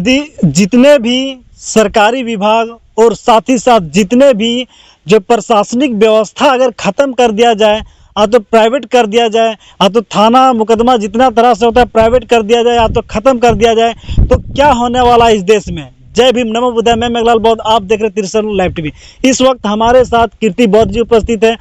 यदि जितने भी सरकारी विभाग और साथ ही साथ जितने भी जो प्रशासनिक व्यवस्था अगर ख़त्म कर दिया जाए, या तो प्राइवेट कर दिया जाए, या तो थाना मुकदमा जितना तरह से होता है प्राइवेट कर दिया जाए, या तो ख़त्म कर दिया जाए, तो क्या होने वाला है इस देश में। जय भीम, नमो बुद्धाय। मैं मेघलाल बौद्ध, आप देख रहे त्रिशूल लाइव टीवी। इस वक्त हमारे साथ कीर्ति बौद्ध जी उपस्थित है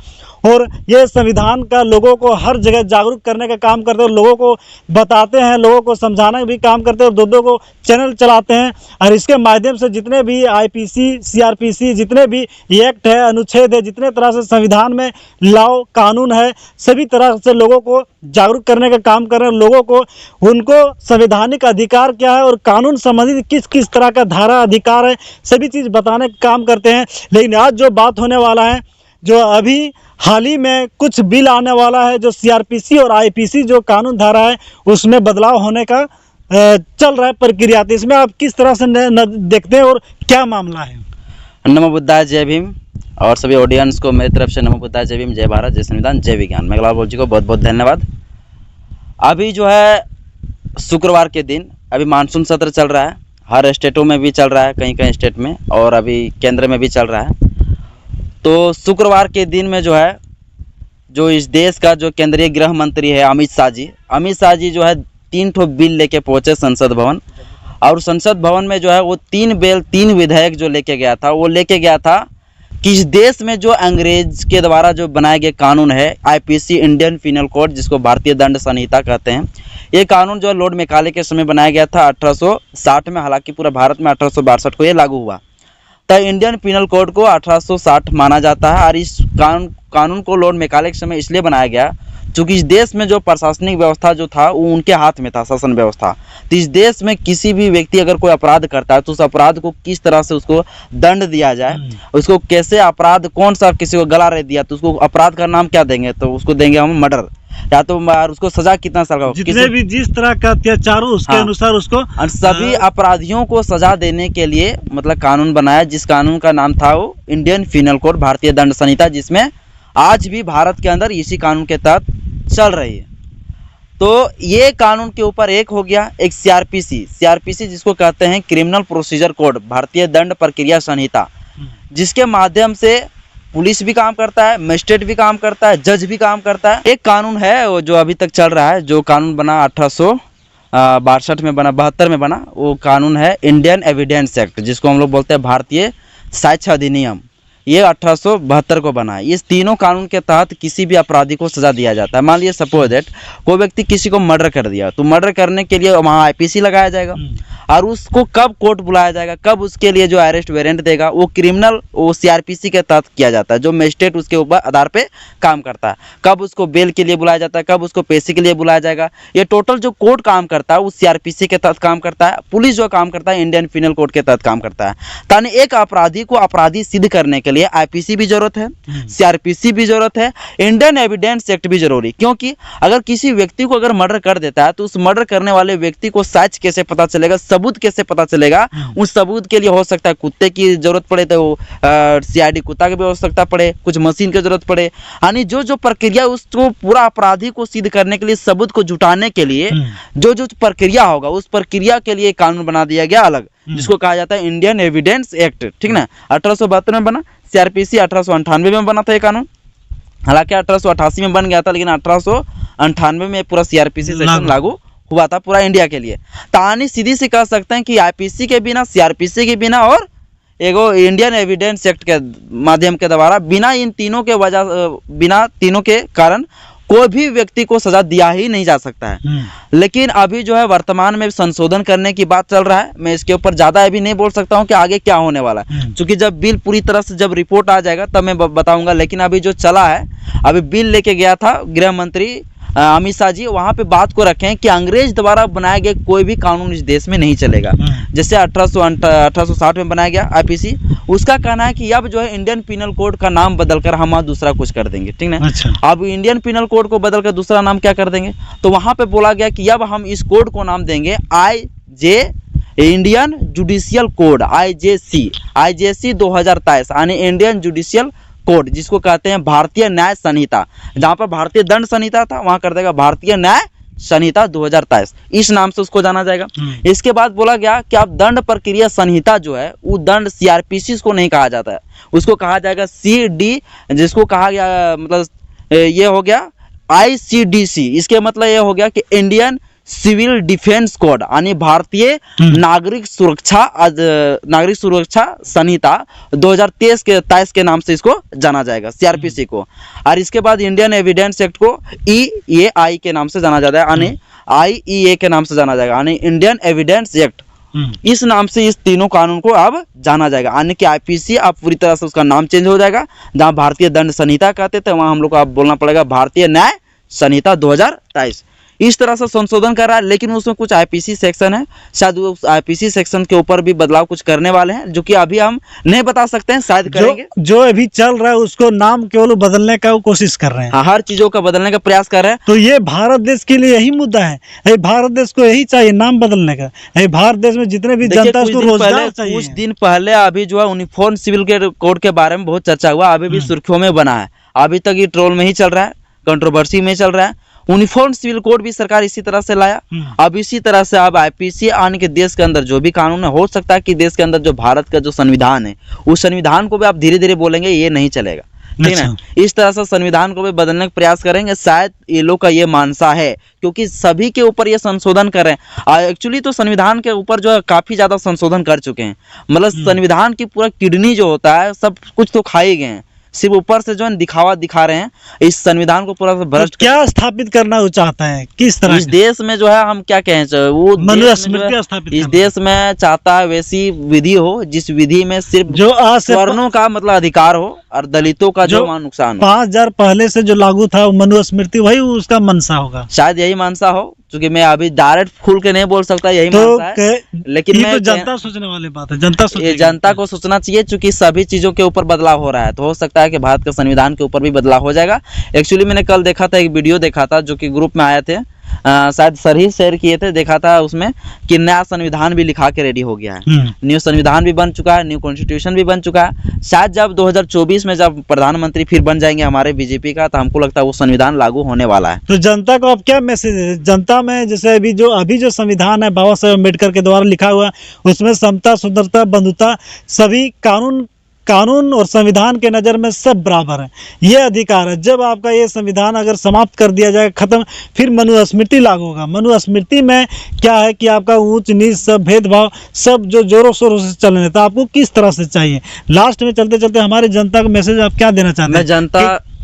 और ये संविधान का लोगों को हर जगह जागरूक करने का काम करते हैं, लोगों को बताते हैं, लोगों को समझाने का भी काम करते हैं, और दो को चैनल चलाते हैं। और इसके माध्यम से जितने भी आईपीसी, सीआरपीसी, जितने भी एक्ट है, अनुच्छेद है, जितने तरह से संविधान में लॉ कानून है, सभी तरह से लोगों को जागरूक करने का काम कर रहे हैं। लोगों को उनको संवैधानिक अधिकार क्या है और कानून संबंधित किस किस तरह का धारा अधिकार है, सभी चीज़ बताने का काम करते हैं। लेकिन आज जो बात होने वाला है, जो अभी हाल ही में कुछ बिल आने वाला है, जो सीआरपीसी और आईपीसी जो कानून धारा है उसमें बदलाव होने का चल रहा है प्रक्रिया। तो इसमें आप किस तरह से देखते हैं और क्या मामला है। नमो बुद्धाय, जय भीम, और सभी ऑडियंस को मेरी तरफ से नमो बुद्धाय, जय भीम, जय भारत, जय संविधान, जय विज्ञान। मेघलाल बौद्ध जी को बहुत बहुत धन्यवाद। अभी जो है शुक्रवार के दिन अभी मानसून सत्र चल रहा है, हर स्टेटों में भी चल रहा है, कहीं कहीं स्टेट में, और अभी केंद्र में भी चल रहा है। तो शुक्रवार के दिन में जो है, जो इस देश का जो केंद्रीय गृह मंत्री है अमित शाह जी जो है 3 ठो बिल लेके पहुंचे संसद भवन। और संसद भवन में जो है वो 3 विधेयक जो लेके गया था, वो लेके गया था कि इस देश में जो अंग्रेज के द्वारा जो बनाए गए कानून है, आईपीसी, इंडियन पिनल कोड, जिसको भारतीय दंड संहिता कहते हैं, ये कानून जो है लॉर्ड मैकाले के समय बनाया गया था 1860 में। हालांकि पूरा भारत में 1862 को ये लागू हुआ। तो इंडियन पिनल कोड को 1860 माना जाता है। और इस कानून को लॉर्ड मैकाले के समय इसलिए बनाया गया क्योंकि इस देश में जो प्रशासनिक व्यवस्था जो था वो उनके हाथ में था, शासन व्यवस्था। तो इस देश में किसी भी व्यक्ति अगर कोई अपराध करता है तो उस अपराध को किस तरह से उसको दंड दिया जाए, उसको कैसे अपराध, कौन सा किसी को गला रह दिया तो उसको अपराध का नाम क्या देंगे, तो उसको देंगे हम मर्डर, या तो उसको सजा कितना साल का, जितने भी जिस तरह का अत्याचार हो उसके अनुसार उसको, सभी अपराधियों को सजा देने के लिए मतलब कानून बनाया, जिस कानून का नाम था वो इंडियन पिनल कोड, भारतीय दंड संहिता, जिसमें आज भी भारत के अंदर इसी कानून के तहत चल रही है। तो ये कानून के ऊपर एक हो गया एक सीआरपीसी जिसको कहते हैं क्रिमिनल प्रोसीजर कोड, भारतीय दंड प्रक्रिया संहिता, जिसके माध्यम से पुलिस भी काम करता है, मजिस्ट्रेट भी काम करता है, जज भी काम करता है। एक कानून है वो जो अभी तक चल रहा है, जो कानून बना 1862 में बना, 72 में बना, वो कानून है इंडियन एविडेंस एक्ट, जिसको हम लोग बोलते हैं भारतीय साक्ष्य अधिनियम। ये 1872 को बना है। इस तीनों कानून के तहत किसी भी अपराधी को सजा दिया जाता है। मान लीजिए सपोज दैट कोई व्यक्ति किसी को मर्डर कर दिया, तो मर्डर करने के लिए वहाँ आईपीसी लगाया जाएगा, और उसको कब कोर्ट बुलाया जाएगा, कब उसके लिए जो अरेस्ट वारंट देगा, वो सीआरपीसी के तहत किया जाता है, जो मजिस्ट्रेट उसके ऊपर आधार पे काम करता है। कब उसको बेल के लिए बुलाया जाता है, कब उसको पेशी के लिए बुलाया जाएगा, ये टोटल जो कोर्ट काम करता है वो सीआरपीसी के तहत काम करता है। पुलिस जो काम करता है इंडियन पिनल कोड के तहत काम करता है। ताकि एक अपराधी को अपराधी सिद्ध करने के लिए आईपीसी भी जरूरत है, सीआरपीसी भी जरूरत है, इंडियन एविडेंस एक्ट भी जरूरी। क्योंकि अगर किसी व्यक्ति को अगर मर्डर कर देता है तो उस मर्डर करने वाले व्यक्ति को साक्ष्य कैसे पता चलेगा, सबूत कैसे पता चलेगा। उस सबूत के लिए हो सकता है कुत्ते की जरूरत पड़े, तो सीआईडी कुत्ता की भी आवश्यकता पड़े, कुछ मशीन की जरूरत पड़े। यानी जो प्रक्रिया उसको पूरा अपराधी को सिद्ध करने के लिए, सबूत को जुटाने के लिए जो प्रक्रिया होगा, उस प्रक्रिया के लिए कानून बना दिया गया अलग, जिसको कहा जाता है इंडियन एविडेंस एक्ट। ठीक ना, 1872 में बना। सीआरपीसी 1898 में बना था ये कानून। हालांकि 1888 में बन गया था, लेकिन 1898 में पूरा सीआरपीसी सेक्शन लागू हुआ था पूरा इंडिया के लिए। तानी सीधी से कह सकते हैं कि आईपीसी के बिना, सीआरपीसी के बिना और एगो इंडियन एविडेंस एक्ट के माध्यम के द्वारा, बिना इन तीनों के बिना तीनों के कारण कोई भी व्यक्ति को सजा दिया ही नहीं जा सकता है। लेकिन अभी जो है वर्तमान में संशोधन करने की बात चल रहा है। मैं इसके ऊपर ज़्यादा अभी नहीं बोल सकता हूँ कि आगे क्या होने वाला है, क्योंकि जब बिल पूरी तरह से जब रिपोर्ट आ जाएगा तब मैं बताऊंगा। लेकिन अभी जो चला है, अभी बिल लेके गया था गृह मंत्री अमित शाह जी, वहाँ पे बात को रखें कि अंग्रेज द्वारा बनाए गए कोई भी कानून इस देश में नहीं चलेगा। जैसे 1860 में बनाया गया आईपीसी, उसका कहना है कि अब जो है इंडियन पिनल कोड का नाम बदलकर हम दूसरा कुछ कर देंगे। ठीक है, अच्छा। अब इंडियन पिनल कोड को बदलकर दूसरा नाम क्या कर देंगे, तो वहाँ पे बोला गया कि अब हम इस कोड को नाम देंगे इंडियन जुडिशियल कोड, आईजेसी 2023, यानी इंडियन जुडिशियल कोड, जिसको कहते हैं भारतीय न्याय संहिता। जहाँ पर भारतीय दंड संहिता था वहाँ कर देगा भारतीय न्याय संहिता 2023 इस नाम से उसको जाना जाएगा। इसके बाद बोला गया कि आप दंड प्रक्रिया संहिता जो है वो दंड CRPC को नहीं कहा जाता है, उसको कहा जाएगा CD, जिसको कहा गया मतलब ये हो गया ICDC। इसके मतलब ये हो गया कि इंडियन सिविल डिफेंस कोड, यानी भारतीय नागरिक सुरक्षा संहिता 2023 के नाम से इसको जाना जाएगा, CRPC को। और इसके बाद इंडियन एविडेंस एक्ट को EAI के नाम से जाना जाता है, यानी IEA के नाम से जाना जाएगा, यानी इंडियन एविडेंस एक्ट। इस नाम से इस तीनों कानून को अब जाना जाएगा, यानी कि IPC अब पूरी तरह से उसका नाम चेंज हो जाएगा। जहां भारतीय दंड संहिता कहते थे वहां हम लोग को अब बोलना पड़ेगा भारतीय न्याय संहिता 2023। इस तरह से संशोधन कर रहा है, लेकिन उसमें कुछ IPC सेक्शन है, शायद उस IPC सेक्शन के ऊपर भी बदलाव कुछ करने वाले हैं, जो कि अभी हम नहीं बता सकते हैं, शायद करेंगे। जो अभी चल रहा है उसको नाम केवल बदलने का कोशिश कर रहे हैं। हाँ, हर चीजों का बदलने का प्रयास कर रहे हैं। तो ये भारत देश के लिए यही मुद्दा है, ये भारत देश को यही चाहिए नाम बदलने का। ये भारत देश में जितने भी जनता उसको रोजगार चाहिए। कुछ दिन पहले अभी जो है यूनिफॉर्म सिविल कोड के बारे में बहुत चर्चा हुआ, अभी भी सुर्खियों में बना है, अभी तक ये ट्रोल में ही चल रहा है, कंट्रोवर्सी में चल रहा है। यूनिफॉर्म सिविल कोड भी सरकार इसी तरह से लाया। अब इसी तरह से अब IPC आने के देश के अंदर जो भी कानून है, हो सकता है कि देश के अंदर जो भारत का जो संविधान है उस संविधान को भी आप धीरे धीरे बोलेंगे ये नहीं चलेगा, ठीक है। इस तरह से संविधान को भी बदलने का प्रयास करेंगे, शायद ये लोग का ये मानसा है, क्योंकि सभी के ऊपर ये संशोधन कर रहे हैं। एक्चुअली तो संविधान के ऊपर जो है काफी ज्यादा संशोधन कर चुके हैं, मतलब संविधान की पूरा किडनी जो होता है सब कुछ तो खा ही गए हैं, सिर्फ ऊपर से जो है दिखावा दिखा रहे हैं। इस संविधान को पूरा भ्रष्ट क्या स्थापित करना वो चाहता है, किस तरह इस देश में जो है हम क्या कहें, वो मनुस्मृति स्थापित इस देश में चाहता है वैसी विधि हो जिस विधि में सिर्फ जो आज से वर्णों का मतलब अधिकार हो और दलितों का जो नुकसान हो। 5000 पहले से जो लागू था मनुस्मृति, वही उसका मनसा होगा, शायद यही मानसा हो। क्योंकि मैं अभी डायरेक्ट खुल के नहीं बोल सकता यही तो मानसा है, लेकिन मैं तो जनता सोचने वाली बात है, जनता को सोचना चाहिए, क्योंकि सभी चीजों के ऊपर बदलाव हो रहा है, तो हो सकता है कि भारत के संविधान के ऊपर भी बदलाव हो जाएगा। एक्चुअली मैंने कल देखा था, एक वीडियो देखा था जो कि ग्रुप में आए थे, शायद सर ही शेयर किए थे, देखा था उसमें कि नया संविधान भी लिखा के रेडी हो गया है, न्यू संविधान भी बन चुका है, न्यू कॉन्स्टिट्यूशन भी बन चुका है। शायद जब 2024 में जब प्रधानमंत्री फिर बन जाएंगे हमारे बीजेपी का, तो हमको लगता है वो संविधान लागू होने वाला है। तो जनता को अब क्या मैसेज है जनता में, जैसे अभी जो संविधान है बाबा साहेब अम्बेडकर के द्वारा लिखा हुआ, उसमें समता, सुंदरता, बंधुता, सभी कानून और संविधान के नज़र में सब बराबर है, ये अधिकार है। जब आपका ये संविधान अगर समाप्त कर दिया जाए, खत्म, फिर मनुस्मृति लागू होगा। मनुस्मृति में क्या है कि आपका ऊंच नीच सब भेदभाव सब जो जोरों शोरों से चलने देता, आपको किस तरह से चाहिए। लास्ट में चलते चलते हमारे जनता को मैसेज आप क्या देना चाहते हैं?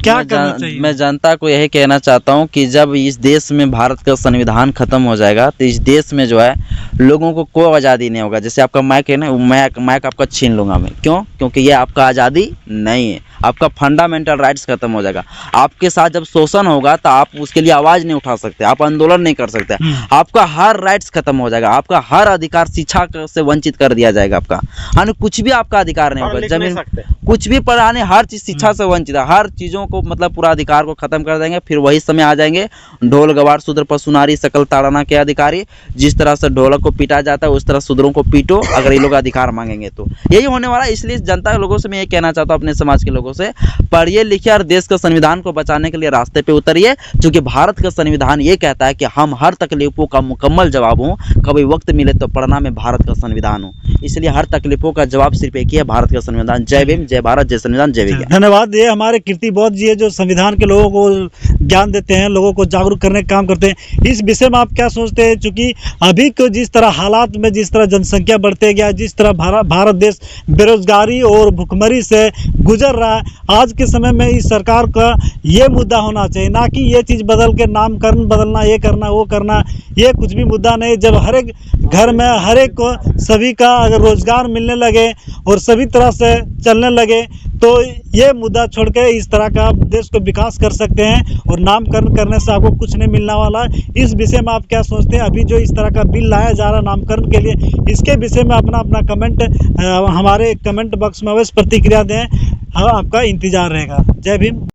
मैं जनता को यही कहना चाहता हूँ कि जब इस देश में भारत का संविधान खत्म हो जाएगा तो इस देश में जो है लोगों को कोई आज़ादी नहीं होगा। जैसे आपका माइक है ना, माइक आपका छीन लूंगा मैं, क्यों? क्योंकि ये आपका आज़ादी नहीं है, आपका फंडामेंटल राइट्स खत्म हो जाएगा। आपके साथ जब शोषण होगा तो आप उसके लिए आवाज़ नहीं उठा सकते, आप आंदोलन नहीं कर सकते, आपका हर राइट्स खत्म हो जाएगा, आपका हर अधिकार, शिक्षा से वंचित कर दिया जाएगा, आपका यानी कुछ भी आपका अधिकार नहीं होगा, जमीन कुछ भी पढ़ाने, हर चीज़ शिक्षा से वंचित है, हर चीज़ों को मतलब पूरा अधिकार को खत्म कर देंगे। फिर वही समय आ जाएंगे ढोल गवार शूद्र पशु नारी सकल ताड़ना के अधिकारी। जिस तरह से ढोलक को पीटा जाता है उस तरह शूद्रों को पीटो अगर ये लोग अधिकार मांगेंगे तो यही होने वाला है। इसलिए जनता के लोगों से मैं ये कहना चाहता हूँ, अपने समाज के लोगों से, पढ़िए लिखिए और देश के संविधान को बचाने के लिए रास्ते पे उतरिए, क्योंकि भारत का संविधान ये कहता है कि हम हर तकलीफों का मुकम्मल जवाब हूँ, कभी वक्त मिले तो पढ़ना मैं भारत का संविधान हूँ। इसलिए हर तकलीफों का जवाब सिर्फ एक ही है, भारत का संविधान। जय भीम, जय भारत, जय संविधान, जय विज्ञान। धन्यवाद। ये हमारे कीर्ति बौद्ध जी है जो संविधान के लोगों को ज्ञान देते हैं, लोगों को जागरूक करने का काम करते हैं। इस विषय में आप क्या सोचते हैं? चूंकि अभी को जिस तरह हालात में, जिस तरह जनसंख्या बढ़ते गया, जिस तरह भारत देश बेरोजगारी और भुखमरी से गुजर रहा है, आज के समय में इस सरकार का ये मुद्दा होना चाहिए, ना कि ये चीज़ बदल के नामकरण बदलना, ये करना वो करना, ये कुछ भी मुद्दा नहीं। जब हर एक घर में हर एक को सभी का अगर रोजगार मिलने लगे और सभी तरह से चलने लगे तो ये मुद्दा छोड़ के इस तरह का आप देश को विकास कर सकते हैं, और नामकरण करने से आपको कुछ नहीं मिलने वाला है। इस विषय में आप क्या सोचते हैं? अभी जो इस तरह का बिल लाया जा रहा है नामकरण के लिए, इसके विषय में अपना कमेंट हमारे कमेंट बॉक्स में अवश्य प्रतिक्रिया दें, आपका इंतजार रहेगा। जय भीम।